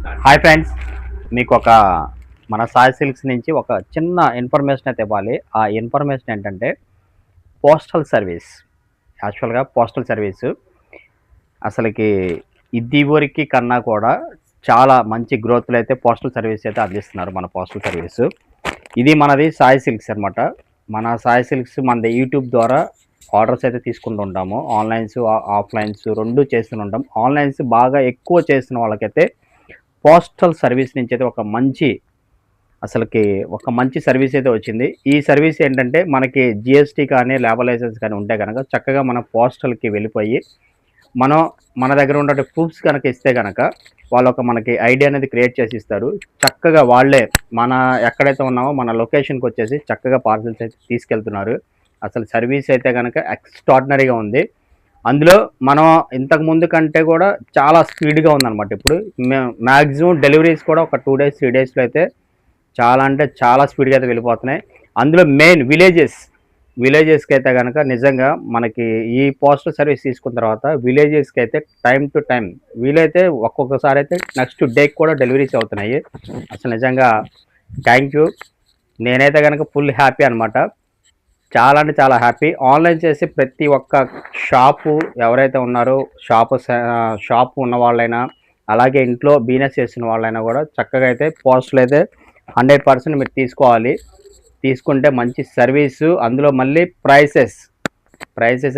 Hi friends, మీకు మన Sai silks నుంచి ఒక చిన్న ఇన్ఫర్మేషన్ అయితే ఇవ్వాలి. ఆ ఇన్ఫర్మేషన్ ఏంటంటే పోస్టల్ సర్వీస్. యాక్చువల్‌గా పోస్టల్ సర్వీసు అసలకి ఇదివరకి కన్నా కూడా చాలా మంచి గ్రోత్‌లో అయితే పోస్టల్ సర్వీస్ అయితే అందిస్తున్నారు మన పోస్టల్ సర్వీసు. ఇది మనది సాయి సిల్క్స్ అనమాట. మన సాయి సిల్క్స్ మనది యూట్యూబ్ ద్వారా ఆర్డర్స్ అయితే తీసుకుంటూ ఉంటాము. ఆన్‌లైన్స్, ఆఫ్‌లైన్స్ 2 చేస్తూనే ఉంటాం. ఆన్‌లైన్స్ బాగా ఎక్కువ చేస్తున్న వాళ్ళకైతే పోస్టల్ సర్వీస్ నుంచి అయితే అసలకి ఒక మంచి సర్వీస్ అయితే వచ్చింది. ఈ సర్వీస్ ఏంటంటే మనకి జీఎస్టీ కానీ, లేబర్ లైసెన్స్ కానీ ఉంటే గనక చక్కగా మనం పోస్టల్‌కి వెళ్ళిపోయి, మనం మన దగ్గర ఉన్నటువంటి ప్రూఫ్స్ గనక ఇస్తే గనక మనకి ఐడీ అనేది క్రియేట్ చేసి ఇస్తారు. చక్కగా వాళ్ళే మన ఎక్కడైతే ఉన్నామో మన లొకేషన్‌కొచ్చేసి చక్కగా పార్సెల్స్ అయితే తీసుకెళ్తున్నారు. అసలు సర్వీస్ అయితే గనక ఎక్స్‌ట్రార్డినరీగా ఉంది. అందులో మనం ఇంతకు ముందు కంటే కూడా చాలా స్పీడ్‌గా ఉందనమాట ఇప్పుడు. మాక్సిమం డెలివరీస్ కూడా ఒక 2 డేస్, 3 డేస్‌లో అయితే చాలా అంటే చాలా స్పీడ్‌గా అయితే వెళ్ళిపోతున్నాయి. అందులో మెయిన్ విలేజెస్‌కి అయితే గనక నిజంగా మనకి ఈ పోస్టల్ సర్వీస్ తీసుకున్న తర్వాత విలేజెస్‌కి అయితే టైమ్ టు టైమ్ వీలైతే ఒక్కొక్కసారి అయితే నెక్స్ట్ డేకి కూడా డెలివరీస్ అవుతున్నాయి. అసలు నిజంగా థ్యాంక్ యూ. నేనైతే గనక ఫుల్ హ్యాపీ అనమాట. చాలా అంటే చాలా హ్యాపీ. ఆన్‌లైన్ చేసి ప్రతి ఒక్క షాపు ఎవరైతే ఉన్నారో షాపు ఉన్న వాళ్ళైనా, అలాగే ఇంట్లో బిజినెస్ చేసిన వాళ్ళైనా గూడా చక్కగా అయితే పోస్టులు అయితే 100% మీరు తీసుకోవాలి. తీసుకుంటే మంచి సర్వీసు, అందులో మళ్ళీ ప్రైసెస్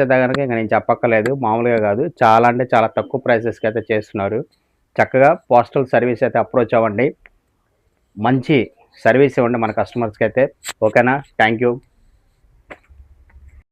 అయితే గనక ఇంక నేను చెప్పక్కర్లేదు. మామూలుగా గాదు. చాలా అంటే చాలా తక్కువ ప్రైసెస్‌కి అయితే చేస్తున్నారు. చక్కగా పోస్టల్ సర్వీస్ అయితే అప్రోచ్ అవ్వండి. మంచి సర్వీస్ ఇవ్వండి మన కస్టమర్స్‌కైతే. ఓకేనా? Thank you.